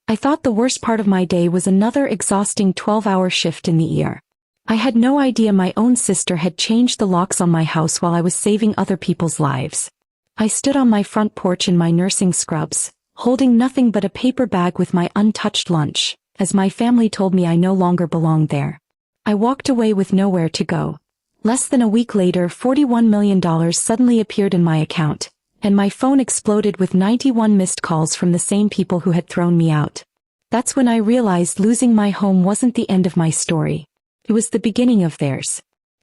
I thought the worst part of my day was another exhausting 12-hour shift in the ER. I had no idea my own sister had changed the locks on my house while I was saving other people's lives. I stood on my front porch in my nursing scrubs, holding nothing but a paper bag with my untouched lunch, as my family told me I no longer belonged there. I walked away with nowhere to go. Less than a week later, $41 million suddenly appeared in my account, and my phone exploded with 91 missed calls from the same people who had thrown me out. That's when I realized losing my home wasn't the end of my story. It was the beginning of theirs.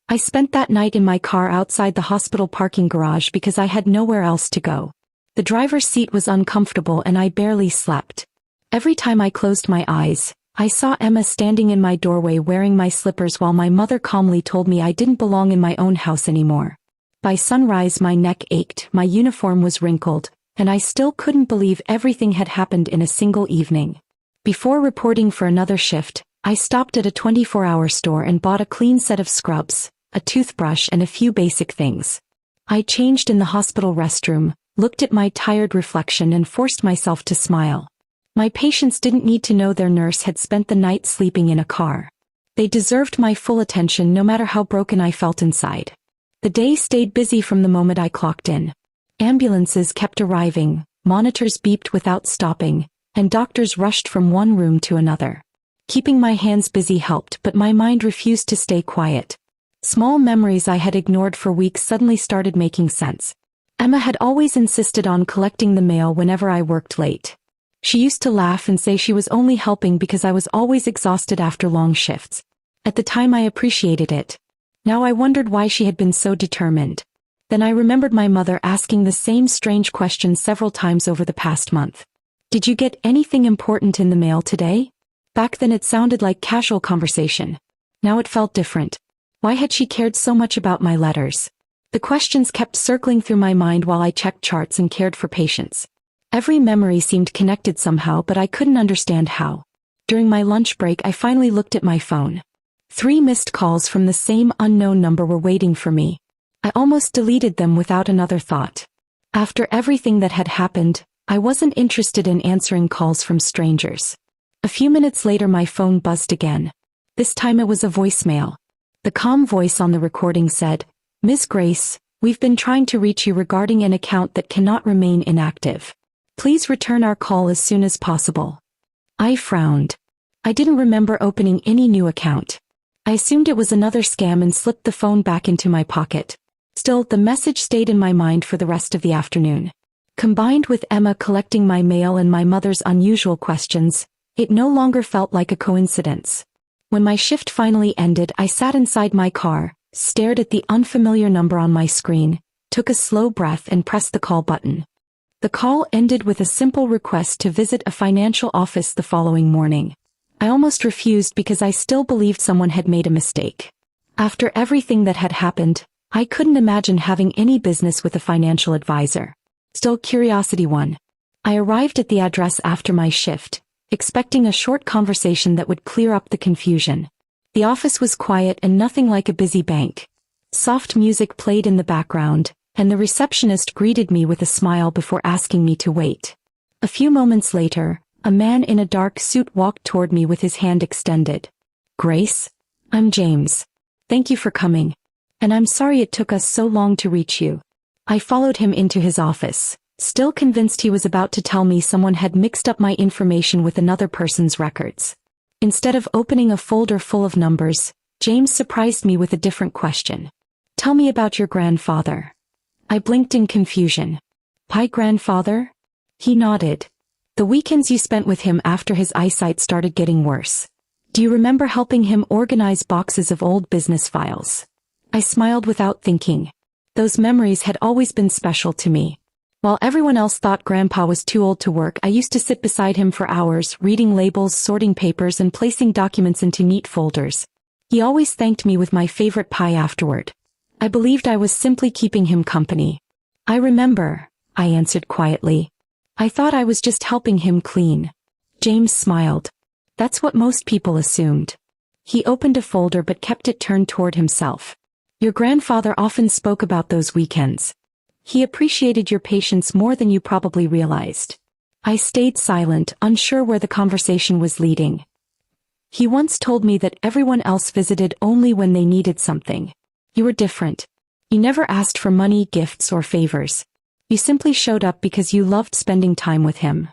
I spent that night in my car outside the hospital parking garage because I had nowhere else to go. The driver's seat was uncomfortable and I barely slept. Every time I closed my eyes, I saw Emma standing in my doorway wearing my slippers while my mother calmly told me I didn't belong in my own house anymore. By sunrise my neck ached, my uniform was wrinkled, and I still couldn't believe everything had happened in a single evening. Before reporting for another shift, I stopped at a 24-hour store and bought a clean set of scrubs, a toothbrush and a few basic things. I changed in the hospital restroom, looked at my tired reflection and forced myself to smile. My patients didn't need to know their nurse had spent the night sleeping in a car. They deserved my full attention no matter how broken I felt inside. The day stayed busy from the moment I clocked in. Ambulances kept arriving, monitors beeped without stopping, and doctors rushed from one room to another. Keeping my hands busy helped, but my mind refused to stay quiet. Small memories I had ignored for weeks suddenly started making sense. Emma had always insisted on collecting the mail whenever I worked late. She used to laugh and say she was only helping because I was always exhausted after long shifts. At the time I appreciated it. Now I wondered why she had been so determined. Then I remembered my mother asking the same strange question several times over the past month. "Did you get anything important in the mail today?" Back then it sounded like casual conversation. Now it felt different. Why had she cared so much about my letters? The questions kept circling through my mind while I checked charts and cared for patients. Every memory seemed connected somehow, but I couldn't understand how. During my lunch break I finally looked at my phone. 3 missed calls from the same unknown number were waiting for me. I almost deleted them without another thought. After everything that had happened, I wasn't interested in answering calls from strangers. A few minutes later my phone buzzed again. This time it was a voicemail. The calm voice on the recording said, "Ms. Grace, we've been trying to reach you regarding an account that cannot remain inactive. Please return our call as soon as possible." I frowned. I didn't remember opening any new account. I assumed it was another scam and slipped the phone back into my pocket. Still, the message stayed in my mind for the rest of the afternoon. Combined with Emma collecting my mail and my mother's unusual questions, it no longer felt like a coincidence. When my shift finally ended, I sat inside my car, stared at the unfamiliar number on my screen, took a slow breath and pressed the call button. The call ended with a simple request to visit a financial office the following morning. I almost refused because I still believed someone had made a mistake. After everything that had happened, I couldn't imagine having any business with a financial advisor. Still, curiosity won. I arrived at the address after my shift, expecting a short conversation that would clear up the confusion. The office was quiet and nothing like a busy bank. Soft music played in the background, and the receptionist greeted me with a smile before asking me to wait. A few moments later, a man in a dark suit walked toward me with his hand extended. "Grace? I'm James. Thank you for coming. And I'm sorry it took us so long to reach you." I followed him into his office, still convinced he was about to tell me someone had mixed up my information with another person's records. Instead of opening a folder full of numbers, James surprised me with a different question. "Tell me about your grandfather." I blinked in confusion. "My grandfather?" He nodded. "The weekends you spent with him after his eyesight started getting worse. Do you remember helping him organize boxes of old business files?" I smiled without thinking. Those memories had always been special to me. While everyone else thought Grandpa was too old to work, I used to sit beside him for hours, reading labels, sorting papers, and placing documents into neat folders. He always thanked me with my favorite pie afterward. I believed I was simply keeping him company. "I remember," I answered quietly. "I thought I was just helping him clean." James smiled. "That's what most people assumed." He opened a folder but kept it turned toward himself. "Your grandfather often spoke about those weekends. He appreciated your patience more than you probably realized." I stayed silent, unsure where the conversation was leading. He once told me that everyone else visited only when they needed something. You were different. You never asked for money, gifts, or favors. You simply showed up because you loved spending time with him.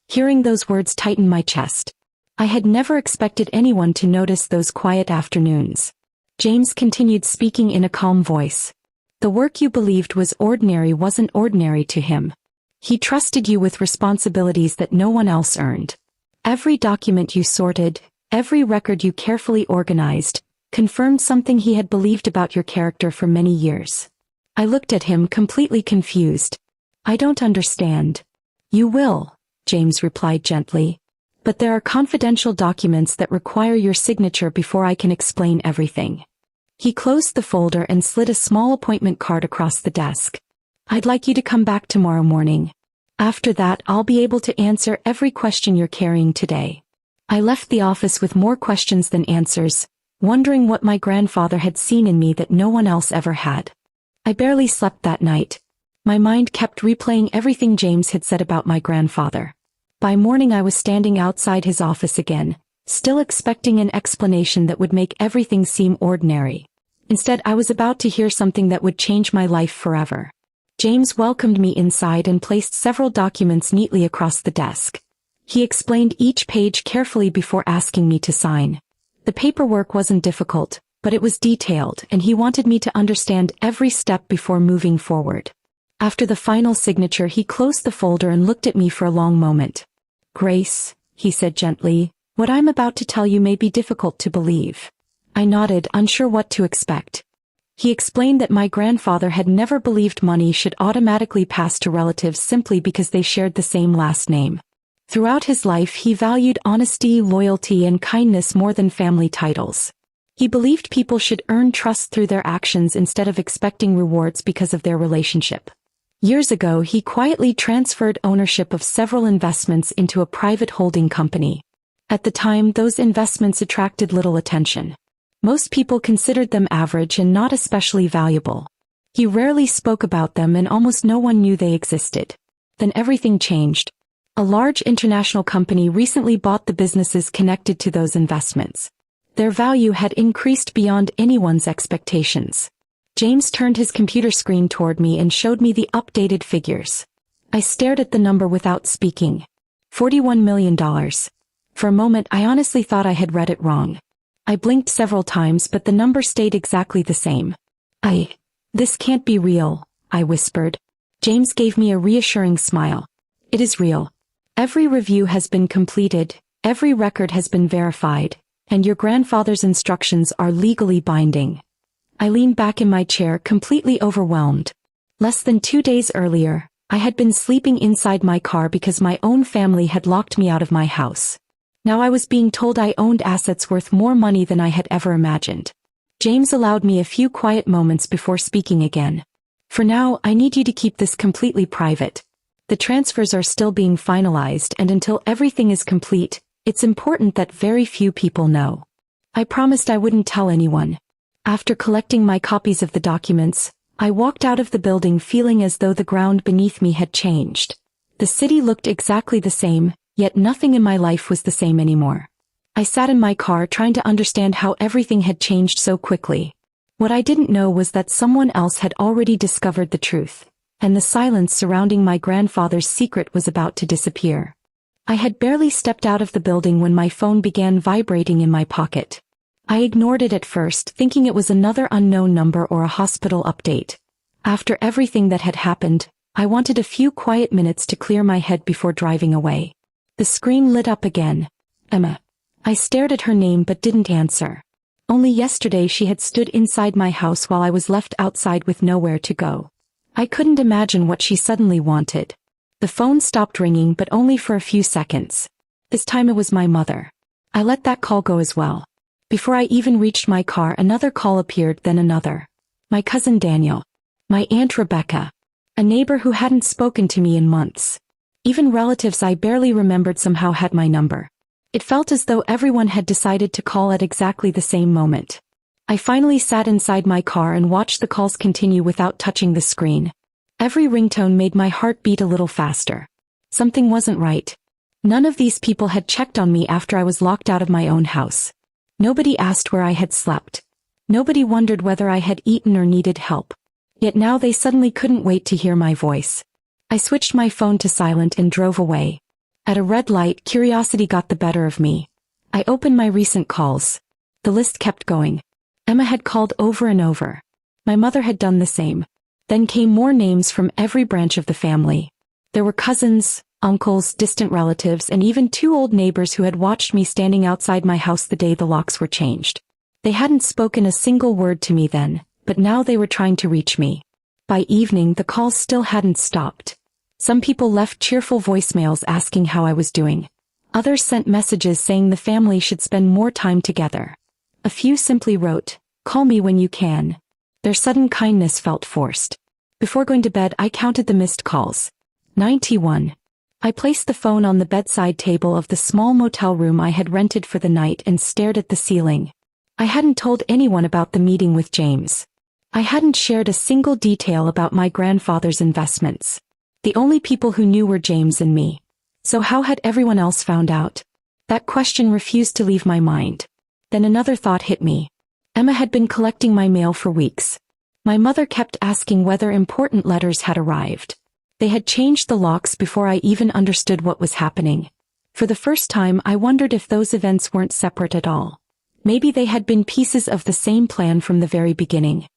Hearing those words tightened my chest. I had never expected anyone to notice those quiet afternoons. James continued, speaking in a calm voice. The work you believed was ordinary wasn't ordinary to him. He trusted you with responsibilities that no one else earned. Every document you sorted, every record you carefully organized, confirmed something he had believed about your character for many years. I looked at him, completely confused. I don't understand. You will, James replied gently. But there are confidential documents that require your signature before I can explain everything. He closed the folder and slid a small appointment card across the desk. I'd like you to come back tomorrow morning. After that, I'll be able to answer every question you're carrying today. I left the office with more questions than answers, wondering what my grandfather had seen in me that no one else ever had. I barely slept that night. My mind kept replaying everything James had said about my grandfather. By morning I was standing outside his office again, still expecting an explanation that would make everything seem ordinary. Instead, I was about to hear something that would change my life forever. James welcomed me inside and placed several documents neatly across the desk. He explained each page carefully before asking me to sign. The paperwork wasn't difficult, but it was detailed, and he wanted me to understand every step before moving forward. After the final signature, he closed the folder and looked at me for a long moment. Grace, he said gently, what I'm about to tell you may be difficult to believe. I nodded, unsure what to expect. He explained that my grandfather had never believed money should automatically pass to relatives simply because they shared the same last name. Throughout his life, he valued honesty, loyalty, and kindness more than family titles. He believed people should earn trust through their actions instead of expecting rewards because of their relationship. Years ago, he quietly transferred ownership of several investments into a private holding company. At the time, those investments attracted little attention. Most people considered them average and not especially valuable. He rarely spoke about them and almost no one knew they existed. Then everything changed. A large international company recently bought the businesses connected to those investments. Their value had increased beyond anyone's expectations. James turned his computer screen toward me and showed me the updated figures. I stared at the number without speaking. $41 million. For a moment, I honestly thought I had read it wrong. I blinked several times, but the number stayed exactly the same. This can't be real, I whispered. James gave me a reassuring smile. It is real. Every review has been completed, every record has been verified, and your grandfather's instructions are legally binding. I leaned back in my chair, completely overwhelmed. Less than 2 days earlier, I had been sleeping inside my car because my own family had locked me out of my house. Now I was being told I owned assets worth more money than I had ever imagined. James allowed me a few quiet moments before speaking again. For now, I need you to keep this completely private. The transfers are still being finalized, and until everything is complete, it's important that very few people know. I promised I wouldn't tell anyone. After collecting my copies of the documents, I walked out of the building feeling as though the ground beneath me had changed. The city looked exactly the same, yet nothing in my life was the same anymore. I sat in my car trying to understand how everything had changed so quickly. What I didn't know was that someone else had already discovered the truth, and the silence surrounding my grandfather's secret was about to disappear. I had barely stepped out of the building when my phone began vibrating in my pocket. I ignored it at first, thinking it was another unknown number or a hospital update. After everything that had happened, I wanted a few quiet minutes to clear my head before driving away. The screen lit up again. Emma. I stared at her name but didn't answer. Only yesterday she had stood inside my house while I was left outside with nowhere to go. I couldn't imagine what she suddenly wanted. The phone stopped ringing, but only for a few seconds. This time it was my mother. I let that call go as well. Before I even reached my car, another call appeared, then another. My cousin Daniel. My Aunt Rebecca. A neighbor who hadn't spoken to me in months. Even relatives I barely remembered somehow had my number. It felt as though everyone had decided to call at exactly the same moment. I finally sat inside my car and watched the calls continue without touching the screen. Every ringtone made my heart beat a little faster. Something wasn't right. None of these people had checked on me after I was locked out of my own house. Nobody asked where I had slept. Nobody wondered whether I had eaten or needed help. Yet now they suddenly couldn't wait to hear my voice. I switched my phone to silent and drove away. At a red light, curiosity got the better of me. I opened my recent calls. The list kept going. Emma had called over and over. My mother had done the same. Then came more names from every branch of the family. There were cousins, uncles, distant relatives, and even 2 old neighbors who had watched me standing outside my house the day the locks were changed. They hadn't spoken a single word to me then, but now they were trying to reach me. By evening, the calls still hadn't stopped. Some people left cheerful voicemails asking how I was doing. Others sent messages saying the family should spend more time together. A few simply wrote, "Call me when you can." Their sudden kindness felt forced. Before going to bed, I counted the missed calls. 91. I placed the phone on the bedside table of the small motel room I had rented for the night and stared at the ceiling. I hadn't told anyone about the meeting with James. I hadn't shared a single detail about my grandfather's investments. The only people who knew were James and me. So how had everyone else found out? That question refused to leave my mind. Then another thought hit me. Emma had been collecting my mail for weeks. My mother kept asking whether important letters had arrived. They had changed the locks before I even understood what was happening. For the first time, I wondered if those events weren't separate at all. Maybe they had been pieces of the same plan from the very beginning.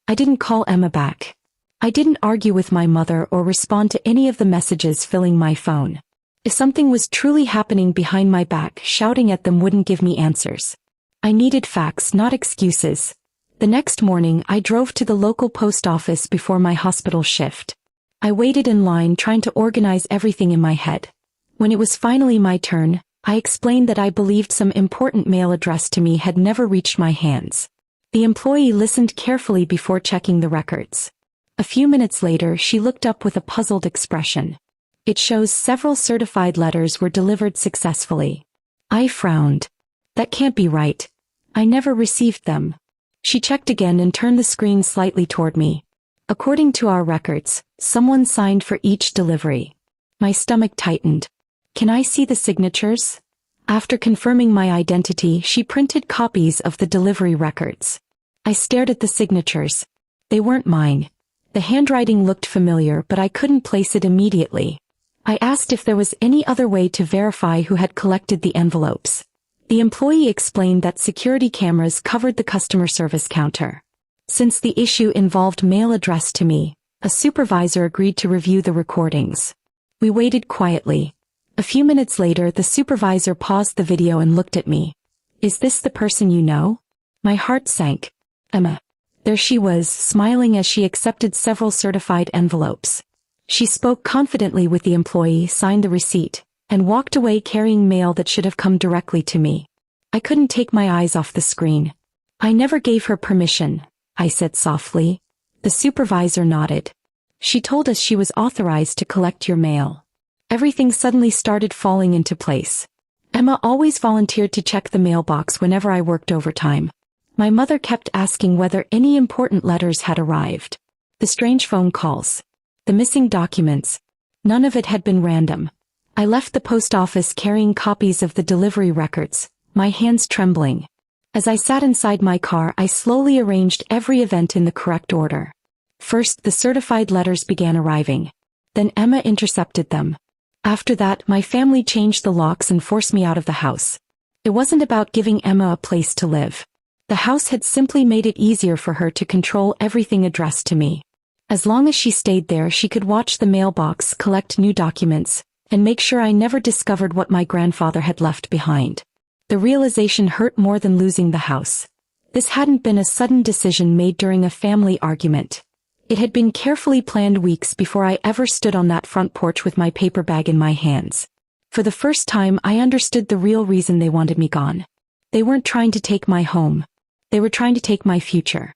I didn't call Emma back. I didn't argue with my mother or respond to any of the messages filling my phone. If something was truly happening behind my back, shouting at them wouldn't give me answers. I needed facts, not excuses. The next morning, I drove to the local post office before my hospital shift. I waited in line trying to organize everything in my head. When it was finally my turn, I explained that I believed some important mail addressed to me had never reached my hands. The employee listened carefully before checking the records. A few minutes later, she looked up with a puzzled expression. It shows several certified letters were delivered successfully. I frowned. That can't be right. I never received them. She checked again and turned the screen slightly toward me. According to our records, someone signed for each delivery. My stomach tightened. Can I see the signatures? After confirming my identity, she printed copies of the delivery records. I stared at the signatures. They weren't mine. The handwriting looked familiar, but I couldn't place it immediately. I asked if there was any other way to verify who had collected the envelopes. The employee explained that security cameras covered the customer service counter. Since the issue involved mail addressed to me, a supervisor agreed to review the recordings. We waited quietly. A few minutes later, the supervisor paused the video and looked at me. "Is this the person you know?" My heart sank. Emma. There she was, smiling as she accepted several certified envelopes. She spoke confidently with the employee, signed the receipt, and walked away carrying mail that should have come directly to me. I couldn't take my eyes off the screen. "I never gave her permission," I said softly. The supervisor nodded. "She told us she was authorized to collect your mail." Everything suddenly started falling into place. Emma always volunteered to check the mailbox whenever I worked overtime. My mother kept asking whether any important letters had arrived. The strange phone calls. The missing documents. None of it had been random. I left the post office carrying copies of the delivery records, my hands trembling. As I sat inside my car, I slowly arranged every event in the correct order. First, the certified letters began arriving. Then Emma intercepted them. After that, my family changed the locks and forced me out of the house. It wasn't about giving Emma a place to live. The house had simply made it easier for her to control everything addressed to me. As long as she stayed there, she could watch the mailbox, collect new documents, and make sure I never discovered what my grandfather had left behind. The realization hurt more than losing the house. This hadn't been a sudden decision made during a family argument. It had been carefully planned weeks before I ever stood on that front porch with my paper bag in my hands. For the first time, I understood the real reason they wanted me gone. They weren't trying to take my home. They were trying to take my future.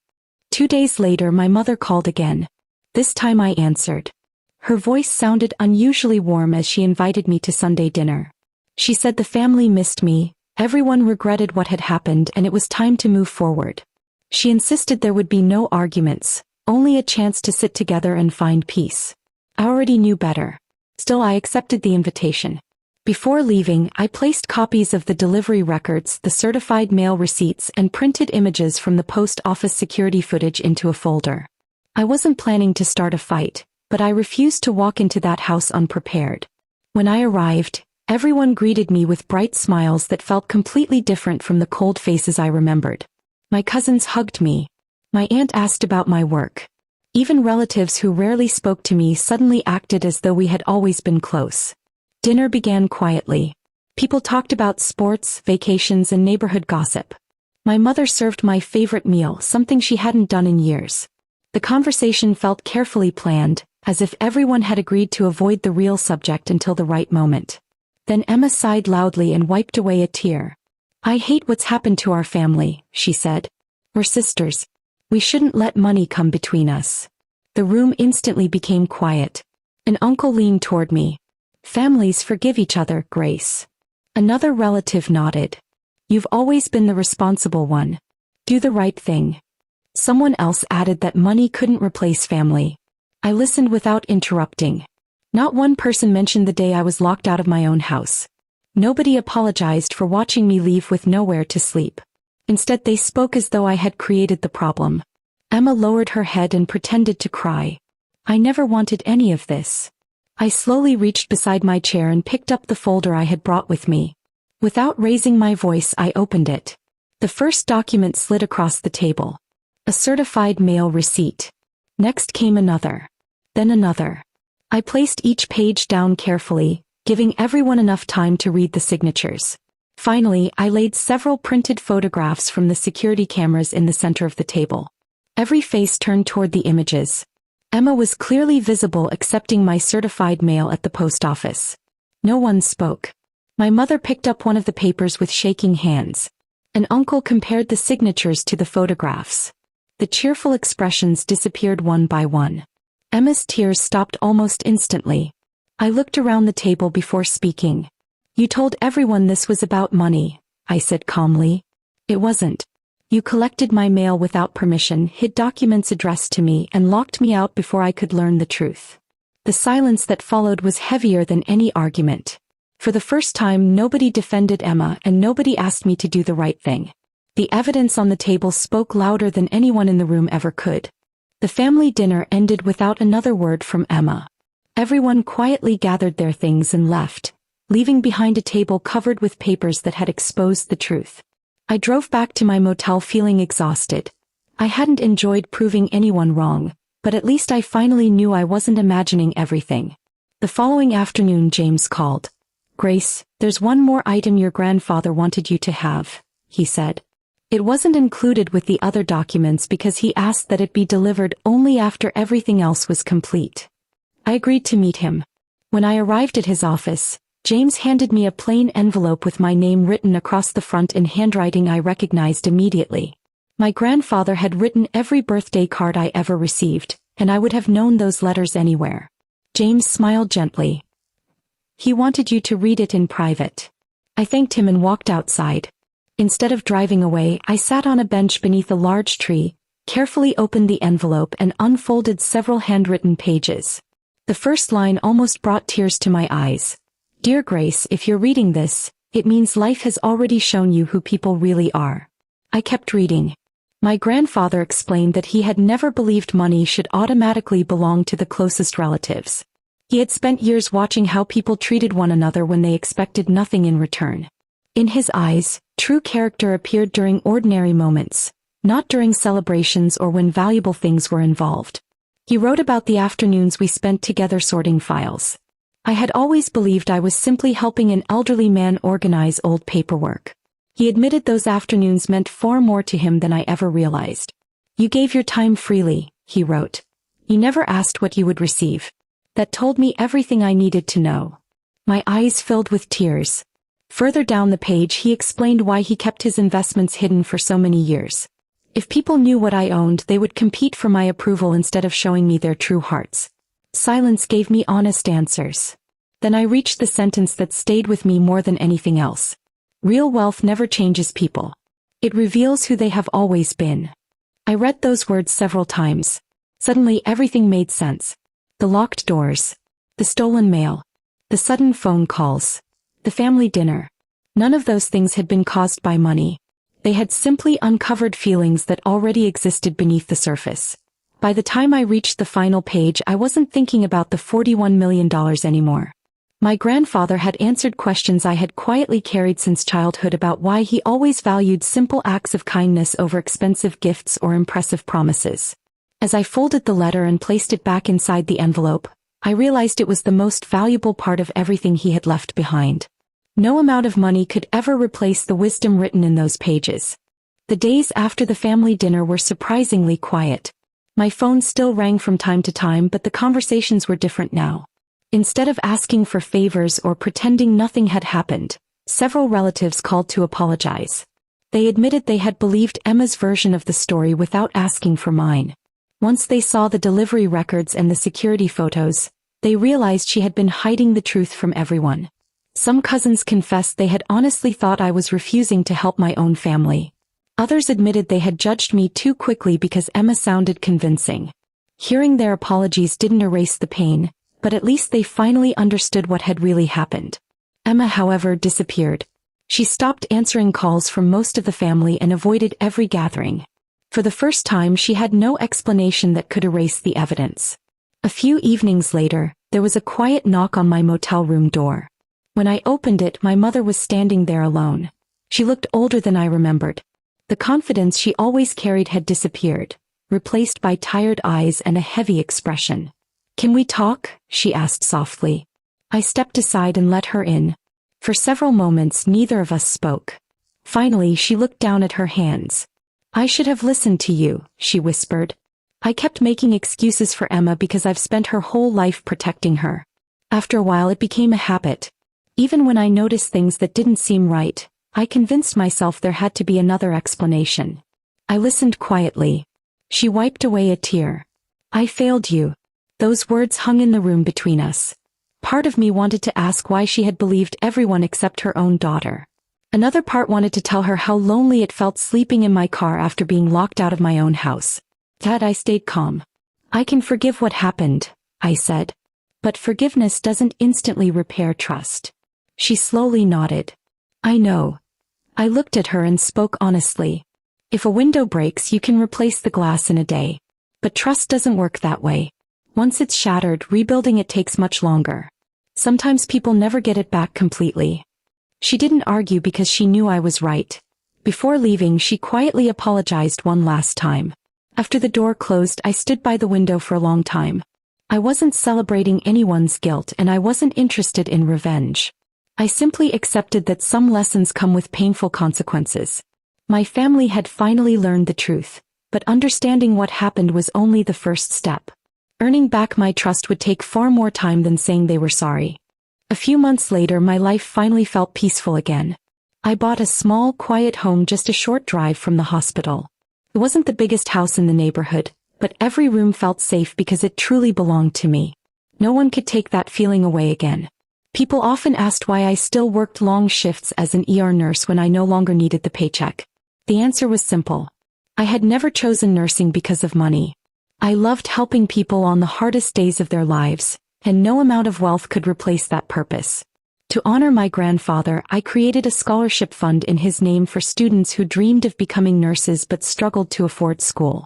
2 days later, my mother called again. This time I answered. Her voice sounded unusually warm as she invited me to Sunday dinner. She said the family missed me, everyone regretted what had happened, and it was time to move forward. She insisted there would be no arguments, only a chance to sit together and find peace. I already knew better. Still, I accepted the invitation. Before leaving, I placed copies of the delivery records, the certified mail receipts, and printed images from the post office security footage into a folder. I wasn't planning to start a fight, but I refused to walk into that house unprepared. When I arrived, everyone greeted me with bright smiles that felt completely different from the cold faces I remembered. My cousins hugged me. My aunt asked about my work. Even relatives who rarely spoke to me suddenly acted as though we had always been close. Dinner began quietly. People talked about sports, vacations, and neighborhood gossip. My mother served my favorite meal, something she hadn't done in years. The conversation felt carefully planned, as if everyone had agreed to avoid the real subject until the right moment. Then Emma sighed loudly and wiped away a tear. "I hate what's happened to our family," she said. "We're sisters. We shouldn't let money come between us." The room instantly became quiet. An uncle leaned toward me. "Families forgive each other, Grace." Another relative nodded. "You've always been the responsible one. Do the right thing." Someone else added that money couldn't replace family. I listened without interrupting. Not one person mentioned the day I was locked out of my own house. Nobody apologized for watching me leave with nowhere to sleep. Instead, they spoke as though I had created the problem. Emma lowered her head and pretended to cry. "I never wanted any of this." I slowly reached beside my chair and picked up the folder I had brought with me. Without raising my voice, I opened it. The first document slid across the table. A certified mail receipt. Next came another. Then another. I placed each page down carefully, giving everyone enough time to read the signatures. Finally, I laid several printed photographs from the security cameras in the center of the table. Every face turned toward the images. Emma was clearly visible accepting my certified mail at the post office. No one spoke. My mother picked up one of the papers with shaking hands. An uncle compared the signatures to the photographs. The cheerful expressions disappeared one by one. Emma's tears stopped almost instantly. I looked around the table before speaking. "You told everyone this was about money," I said calmly. "It wasn't. You collected my mail without permission, hid documents addressed to me, and locked me out before I could learn the truth." The silence that followed was heavier than any argument. For the first time, nobody defended Emma and nobody asked me to do the right thing. The evidence on the table spoke louder than anyone in the room ever could. The family dinner ended without another word from Emma. Everyone quietly gathered their things and left, leaving behind a table covered with papers that had exposed the truth. I drove back to my motel feeling exhausted. I hadn't enjoyed proving anyone wrong, but at least I finally knew I wasn't imagining everything. The following afternoon, James called. "Grace, there's one more item your grandfather wanted you to have," he said. It wasn't included with the other documents because he asked that it be delivered only after everything else was complete. I agreed to meet him. When I arrived at his office, James handed me a plain envelope with my name written across the front in handwriting I recognized immediately. My grandfather had written every birthday card I ever received, and I would have known those letters anywhere. James smiled gently. "He wanted you to read it in private." I thanked him and walked outside. Instead of driving away, I sat on a bench beneath a large tree, carefully opened the envelope and unfolded several handwritten pages. The first line almost brought tears to my eyes. "Dear Grace, if you're reading this, it means life has already shown you who people really are." I kept reading. My grandfather explained that he had never believed money should automatically belong to the closest relatives. He had spent years watching how people treated one another when they expected nothing in return. In his eyes, true character appeared during ordinary moments, not during celebrations or when valuable things were involved. He wrote about the afternoons we spent together sorting files. I had always believed I was simply helping an elderly man organize old paperwork. He admitted those afternoons meant far more to him than I ever realized. "You gave your time freely," he wrote. "You never asked what you would receive. That told me everything I needed to know." My eyes filled with tears. Further down the page he explained why he kept his investments hidden for so many years. If people knew what I owned, they would compete for my approval instead of showing me their true hearts. Silence gave me honest answers. Then I reached the sentence that stayed with me more than anything else. Real wealth never changes people. It reveals who they have always been. I read those words several times. Suddenly everything made sense. The locked doors. The stolen mail. The sudden phone calls. The family dinner. None of those things had been caused by money. They had simply uncovered feelings that already existed beneath the surface. By the time I reached the final page, I wasn't thinking about the $41 million anymore. My grandfather had answered questions I had quietly carried since childhood about why he always valued simple acts of kindness over expensive gifts or impressive promises. As I folded the letter and placed it back inside the envelope, I realized it was the most valuable part of everything he had left behind. No amount of money could ever replace the wisdom written in those pages. The days after the family dinner were surprisingly quiet. My phone still rang from time to time, but the conversations were different now. Instead of asking for favors or pretending nothing had happened, several relatives called to apologize. They admitted they had believed Emma's version of the story without asking for mine. Once they saw the delivery records and the security photos, they realized she had been hiding the truth from everyone. Some cousins confessed they had honestly thought I was refusing to help my own family. Others admitted they had judged me too quickly because Emma sounded convincing. Hearing their apologies didn't erase the pain, but at least they finally understood what had really happened. Emma, however, disappeared. She stopped answering calls from most of the family and avoided every gathering. For the first time, she had no explanation that could erase the evidence. A few evenings later, there was a quiet knock on my motel room door. When I opened it, my mother was standing there alone. She looked older than I remembered. The confidence she always carried had disappeared, replaced by tired eyes and a heavy expression. "Can we talk?" she asked softly. I stepped aside and let her in. For several moments, neither of us spoke. Finally, she looked down at her hands. "I should have listened to you," she whispered. "I kept making excuses for Emma because I've spent her whole life protecting her. After a while, it became a habit. Even when I noticed things that didn't seem right, I convinced myself there had to be another explanation." I listened quietly. She wiped away a tear. "I failed you." Those words hung in the room between us. Part of me wanted to ask why she had believed everyone except her own daughter. Another part wanted to tell her how lonely it felt sleeping in my car after being locked out of my own house. Yet I stayed calm. "I can forgive what happened," I said. "But forgiveness doesn't instantly repair trust." She slowly nodded. "I know." I looked at her and spoke honestly. "If a window breaks, you can replace the glass in a day. But trust doesn't work that way. Once it's shattered, rebuilding it takes much longer. Sometimes people never get it back completely." She didn't argue because she knew I was right. Before leaving, she quietly apologized one last time. After the door closed, I stood by the window for a long time. I wasn't celebrating anyone's guilt, and I wasn't interested in revenge. I simply accepted that some lessons come with painful consequences. My family had finally learned the truth, but understanding what happened was only the first step. Earning back my trust would take far more time than saying they were sorry. A few months later, my life finally felt peaceful again. I bought a small, quiet home just a short drive from the hospital. It wasn't the biggest house in the neighborhood, but every room felt safe because it truly belonged to me. No one could take that feeling away again. People often asked why I still worked long shifts as an ER nurse when I no longer needed the paycheck. The answer was simple. I had never chosen nursing because of money. I loved helping people on the hardest days of their lives, and no amount of wealth could replace that purpose. To honor my grandfather, I created a scholarship fund in his name for students who dreamed of becoming nurses but struggled to afford school.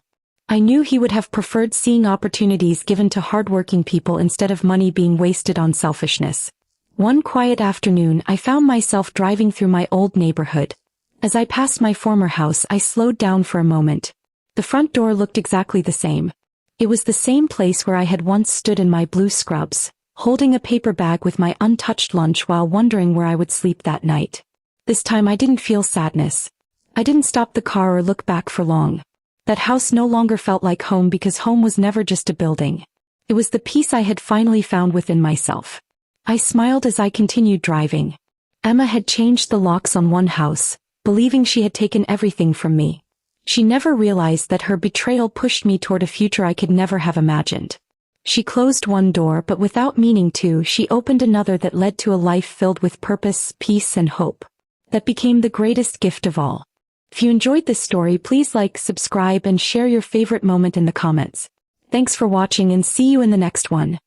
I knew he would have preferred seeing opportunities given to hardworking people instead of money being wasted on selfishness. One quiet afternoon, I found myself driving through my old neighborhood. As I passed my former house, I slowed down for a moment. The front door looked exactly the same. It was the same place where I had once stood in my blue scrubs, holding a paper bag with my untouched lunch while wondering where I would sleep that night. This time I didn't feel sadness. I didn't stop the car or look back for long. That house no longer felt like home because home was never just a building. It was the peace I had finally found within myself. I smiled as I continued driving. Emma had changed the locks on one house, believing she had taken everything from me. She never realized that her betrayal pushed me toward a future I could never have imagined. She closed one door, but without meaning to, she opened another that led to a life filled with purpose, peace, and hope. That became the greatest gift of all. If you enjoyed this story, please like, subscribe, and share your favorite moment in the comments. Thanks for watching, and see you in the next one.